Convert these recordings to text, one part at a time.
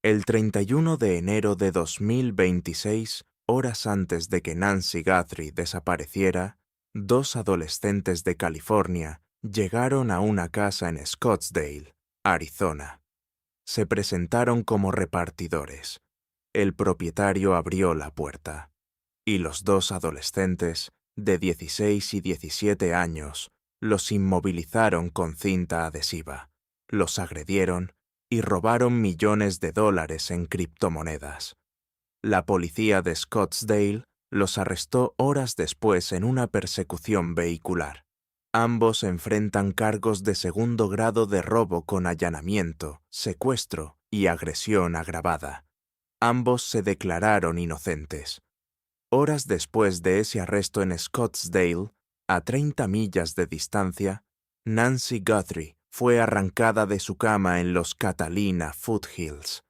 El 31 de enero de 2026, horas antes de que Nancy Guthrie desapareciera, dos adolescentes de California llegaron a una casa en Scottsdale, Arizona. Se presentaron como repartidores. El propietario abrió la puerta, y los dos adolescentes, de 16 y 17 años, los inmovilizaron con cinta adhesiva, los agredieron y robaron millones de dólares en criptomonedas. La policía de Scottsdale los arrestó horas después en una persecución vehicular. Ambos enfrentan cargos de segundo grado de robo con allanamiento, secuestro y agresión agravada. Ambos se declararon inocentes. Horas después de ese arresto en Scottsdale, a 30 millas de distancia, Nancy Guthrie fue arrancada de su cama en los Catalina Foothills.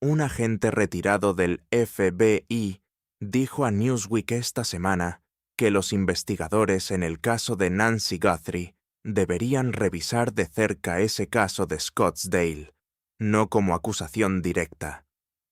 Un agente retirado del FBI dijo a Newsweek esta semana que los investigadores en el caso de Nancy Guthrie deberían revisar de cerca ese caso de Scottsdale, no como acusación directa,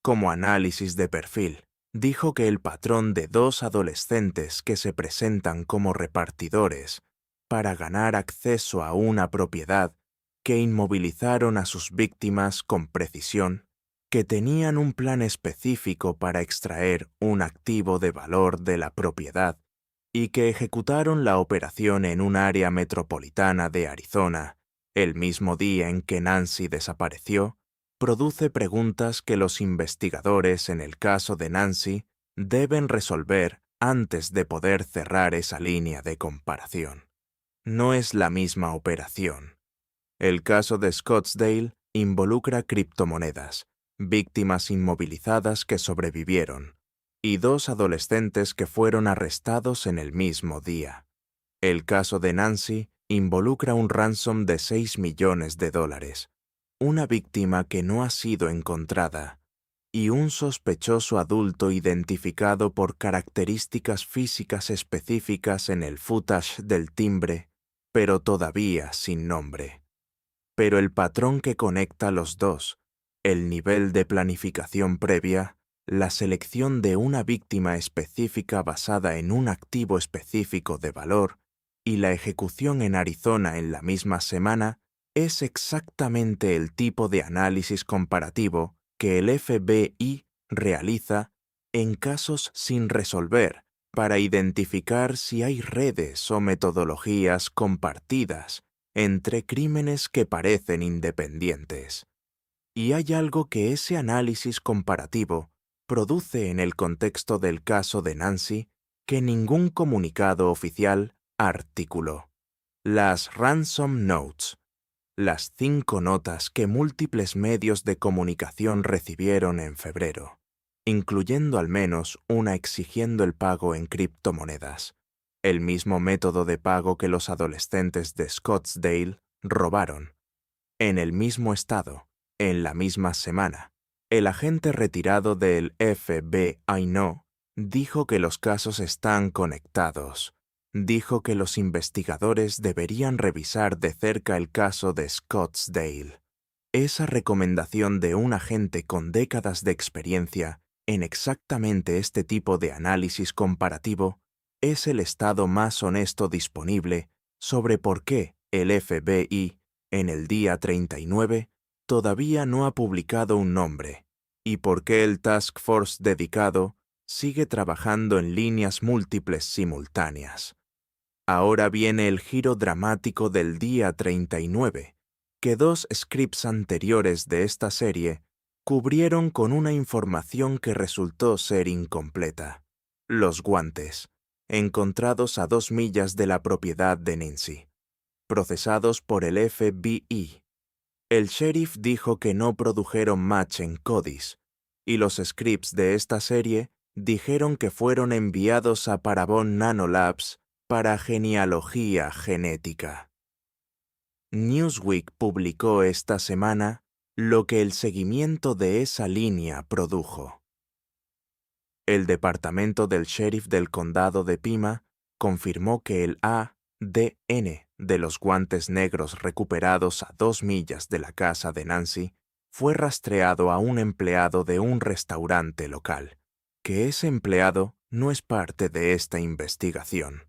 como análisis de perfil. Dijo que el patrón de dos adolescentes que se presentan como repartidores para ganar acceso a una propiedad que inmovilizaron a sus víctimas con precisión, que tenían un plan específico para extraer un activo de valor de la propiedad y que ejecutaron la operación en un área metropolitana de Arizona, el mismo día en que Nancy desapareció, produce preguntas que los investigadores en el caso de Nancy deben resolver antes de poder cerrar esa línea de comparación. No es la misma operación. El caso de Scottsdale involucra criptomonedas, víctimas inmovilizadas que sobrevivieron, y dos adolescentes que fueron arrestados en el mismo día. El caso de Nancy involucra un ransom de $6 millones, una víctima que no ha sido encontrada, y un sospechoso adulto identificado por características físicas específicas en el footage del timbre, pero todavía sin nombre. Pero el patrón que conecta los dos, el nivel de planificación previa, la selección de una víctima específica basada en un activo específico de valor y la ejecución en Arizona en la misma semana, es exactamente el tipo de análisis comparativo que el FBI realiza en casos sin resolver para identificar si hay redes o metodologías compartidas entre crímenes que parecen independientes. Y hay algo que ese análisis comparativo produce en el contexto del caso de Nancy que ningún comunicado oficial articuló. Las ransom notes, las 5 notas que múltiples medios de comunicación recibieron en febrero, incluyendo al menos una exigiendo el pago en criptomonedas, el mismo método de pago que los adolescentes de Scottsdale robaron. En el mismo estado, en la misma semana, el agente retirado del FBI dijo que los casos están conectados. Dijo que los investigadores deberían revisar de cerca el caso de Scottsdale. Esa recomendación de un agente con décadas de experiencia en exactamente este tipo de análisis comparativo es el estado más honesto disponible sobre por qué el FBI, en el día 39, todavía no ha publicado un nombre, y por qué el Task Force dedicado sigue trabajando en líneas múltiples simultáneas. Ahora viene el giro dramático del día 39, que 2 scripts anteriores de esta serie cubrieron con una información que resultó ser incompleta. Los guantes, encontrados a 2 millas de la propiedad de Nancy, procesados por el FBI. El sheriff dijo que no produjeron match en CODIS, y los scripts de esta serie dijeron que fueron enviados a Parabon Nanolabs para genealogía genética. Newsweek publicó esta semana lo que el seguimiento de esa línea produjo. El departamento del sheriff del condado de Pima confirmó que el ADN de los guantes negros recuperados a 2 millas de la casa de Nancy fue rastreado a un empleado de un restaurante local, que ese empleado no es parte de esta investigación.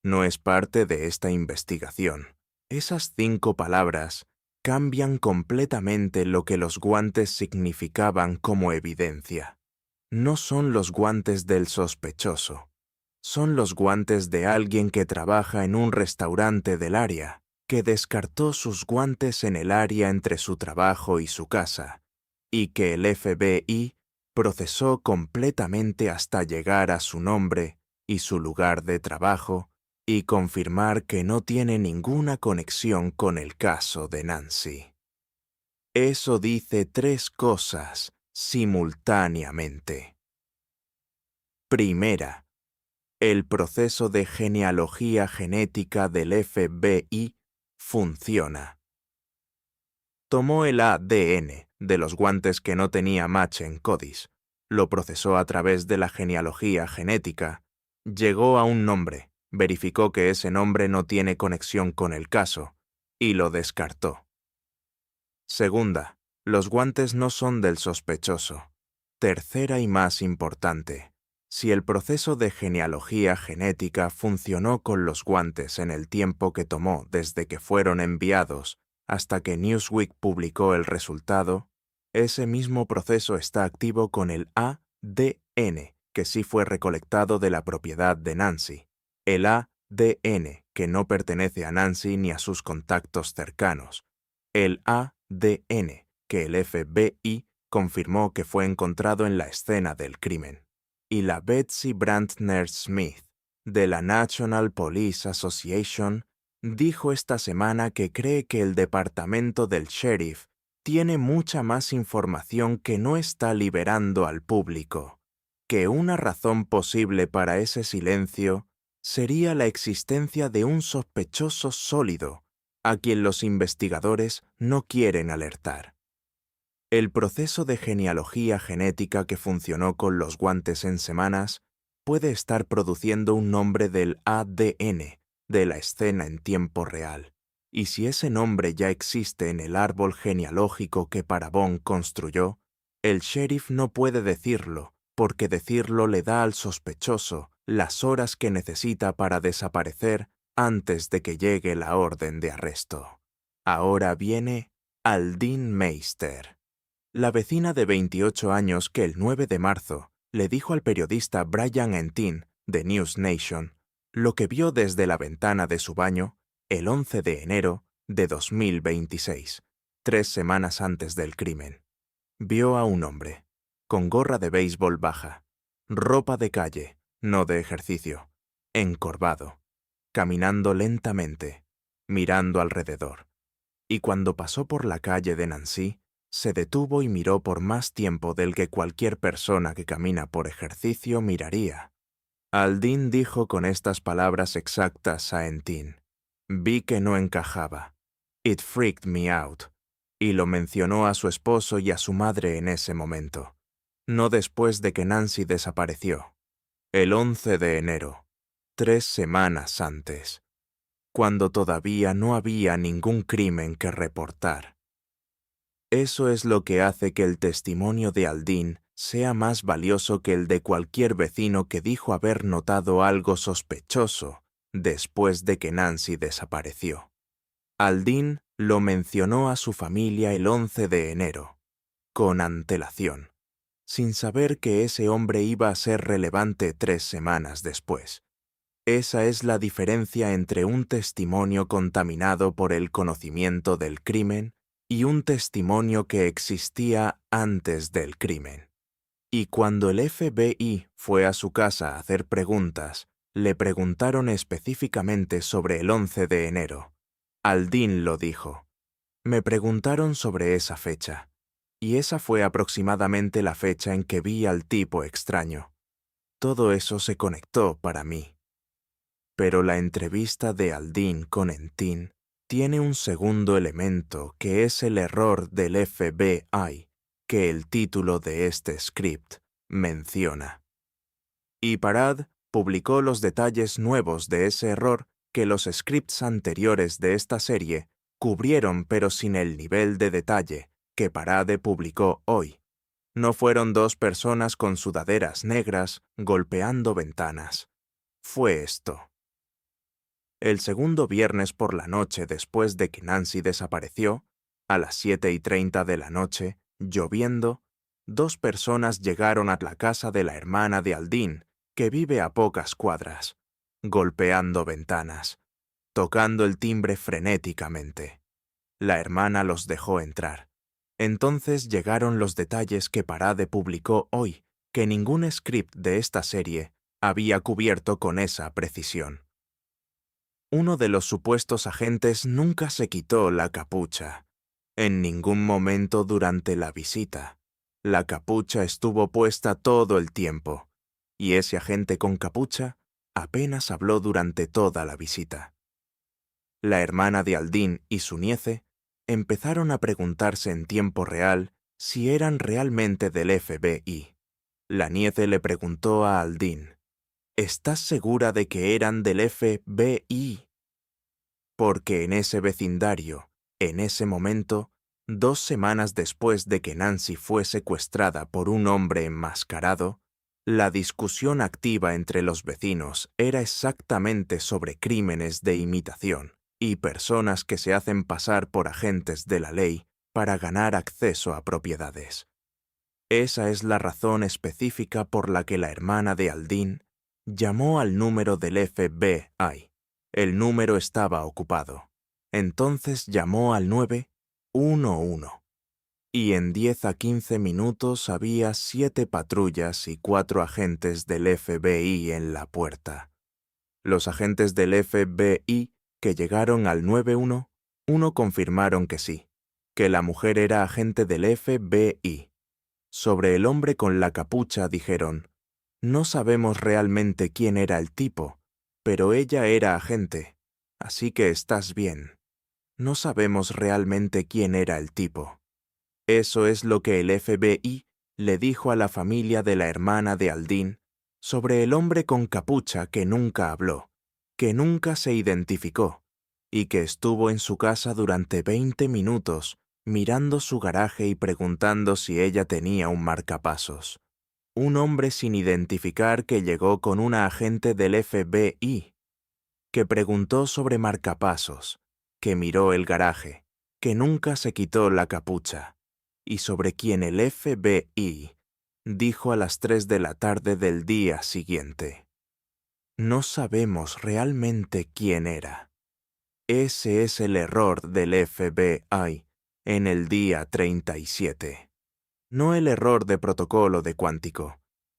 No es parte de esta investigación. Esas 5 palabras cambian completamente lo que los guantes significaban como evidencia. No son los guantes del sospechoso. Son los guantes de alguien que trabaja en un restaurante del área, que descartó sus guantes en el área entre su trabajo y su casa, y que el FBI procesó completamente hasta llegar a su nombre y su lugar de trabajo y confirmar que no tiene ninguna conexión con el caso de Nancy. Eso dice 3 cosas simultáneamente. Primera, el proceso de genealogía genética del FBI funciona. Tomó el ADN de los guantes que no tenía match en Codis, lo procesó a través de la genealogía genética, llegó a un nombre, verificó que ese nombre no tiene conexión con el caso, y lo descartó. Segunda, los guantes no son del sospechoso. Tercera y más importante, si el proceso de genealogía genética funcionó con los guantes en el tiempo que tomó desde que fueron enviados hasta que Newsweek publicó el resultado, ese mismo proceso está activo con el ADN, que sí fue recolectado de la propiedad de Nancy. El ADN, que no pertenece a Nancy ni a sus contactos cercanos. El ADN, que el FBI confirmó que fue encontrado en la escena del crimen. Y la Betsy Brantner Smith, de la National Police Association, dijo esta semana que cree que el departamento del sheriff tiene mucha más información que no está liberando al público, que una razón posible para ese silencio sería la existencia de un sospechoso sólido a quien los investigadores no quieren alertar. El proceso de genealogía genética que funcionó con los guantes en semanas puede estar produciendo un nombre del ADN de la escena en tiempo real, y si ese nombre ya existe en el árbol genealógico que Parabon construyó, el sheriff no puede decirlo, porque decirlo le da al sospechoso las horas que necesita para desaparecer antes de que llegue la orden de arresto. Ahora viene Aldine Meister, la vecina de 28 años que el 9 de marzo le dijo al periodista Brian Entin de News Nation lo que vio desde la ventana de su baño el 11 de enero de 2026, 3 semanas antes del crimen. Vio a un hombre, con gorra de béisbol baja, ropa de calle, no de ejercicio, encorvado, caminando lentamente, mirando alrededor. Y cuando pasó por la calle de Nancy, se detuvo y miró por más tiempo del que cualquier persona que camina por ejercicio miraría. Aldine dijo con estas palabras exactas a Entin: «Vi que no encajaba. It freaked me out», y lo mencionó a su esposo y a su madre en ese momento, no después de que Nancy desapareció, el 11 de enero, 3 semanas antes, cuando todavía no había ningún crimen que reportar. Eso es lo que hace que el testimonio de Aldine sea más valioso que el de cualquier vecino que dijo haber notado algo sospechoso después de que Nancy desapareció. Aldine lo mencionó a su familia el 11 de enero, con antelación, sin saber que ese hombre iba a ser relevante 3 semanas después. Esa es la diferencia entre un testimonio contaminado por el conocimiento del crimen y un testimonio que existía antes del crimen. Y cuando el FBI fue a su casa a hacer preguntas, le preguntaron específicamente sobre el 11 de enero. Aldine lo dijo: «Me preguntaron sobre esa fecha, y esa fue aproximadamente la fecha en que vi al tipo extraño. Todo eso se conectó para mí». Pero la entrevista de Aldine con Entin tiene un segundo elemento que es el error del FBI que el título de este script menciona. Y Parad publicó los detalles nuevos de ese error que los scripts anteriores de esta serie cubrieron, pero sin el nivel de detalle que Parade publicó hoy. No fueron dos personas con sudaderas negras golpeando ventanas. Fue esto. El segundo viernes por la noche después de que Nancy desapareció, a las 7:30 de la noche, lloviendo, dos personas llegaron a la casa de la hermana de Aldine, que vive a pocas cuadras, golpeando ventanas, tocando el timbre frenéticamente. La hermana los dejó entrar. Entonces llegaron los detalles que Parade publicó hoy, que ningún script de esta serie había cubierto con esa precisión. Uno de los supuestos agentes nunca se quitó la capucha. En ningún momento durante la visita. La capucha estuvo puesta todo el tiempo, y ese agente con capucha apenas habló durante toda la visita. La hermana de Aldine y su niece empezaron a preguntarse en tiempo real si eran realmente del FBI. La niece le preguntó a Aldine, ¿estás segura de que eran del FBI? Porque en ese vecindario, en ese momento, 2 semanas después de que Nancy fue secuestrada por un hombre enmascarado, la discusión activa entre los vecinos era exactamente sobre crímenes de imitación y personas que se hacen pasar por agentes de la ley para ganar acceso a propiedades. Esa es la razón específica por la que la hermana de Aldine llamó al número del FBI. El número estaba ocupado. Entonces llamó al 911. Y en 10 a 15 minutos había 7 patrullas y 4 agentes del FBI en la puerta. Los agentes del FBI que llegaron al 911 confirmaron que sí, que la mujer era agente del FBI. Sobre el hombre con la capucha dijeron, no sabemos realmente quién era el tipo, pero ella era agente, así que estás bien. No sabemos realmente quién era el tipo. Eso es lo que el FBI le dijo a la familia de la hermana de Aldine sobre el hombre con capucha que nunca habló, que nunca se identificó, y que estuvo en su casa durante 20 minutos mirando su garaje y preguntando si ella tenía un marcapasos. Un hombre sin identificar que llegó con una agente del FBI, que preguntó sobre marcapasos, que miró el garaje, que nunca se quitó la capucha, y sobre quien el FBI dijo a las 3 de la tarde del día siguiente. No sabemos realmente quién era. Ese es el error del FBI en el día 37. No el error de protocolo de cuántico,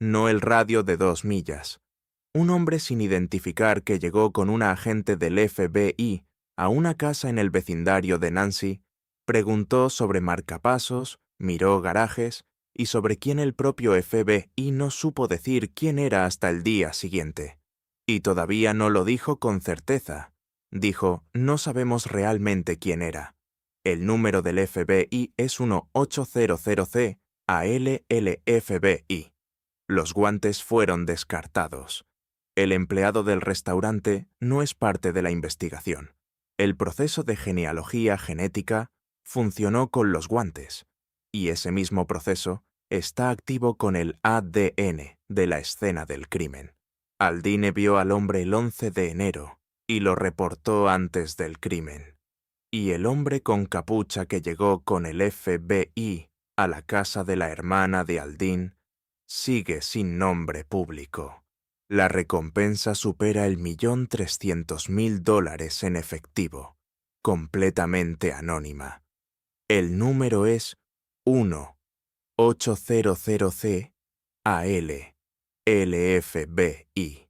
no el radio de 2 millas. Un hombre sin identificar que llegó con una agente del FBI a una casa en el vecindario de Nancy, preguntó sobre marcapasos, miró garajes y sobre quién el propio FBI no supo decir quién era hasta el día siguiente. Y todavía no lo dijo con certeza. Dijo, no sabemos realmente quién era. El número del FBI es 1800C al FBI. Los guantes fueron descartados. El empleado del restaurante no es parte de la investigación. El proceso de genealogía genética funcionó con los guantes, y ese mismo proceso está activo con el ADN de la escena del crimen. Aldine vio al hombre el 11 de enero y lo reportó antes del crimen. Y el hombre con capucha que llegó con el FBI a la casa de la hermana de Aldine sigue sin nombre público. La recompensa supera el $1.300.000 en efectivo, completamente anónima. El número es 1800C al LFBI.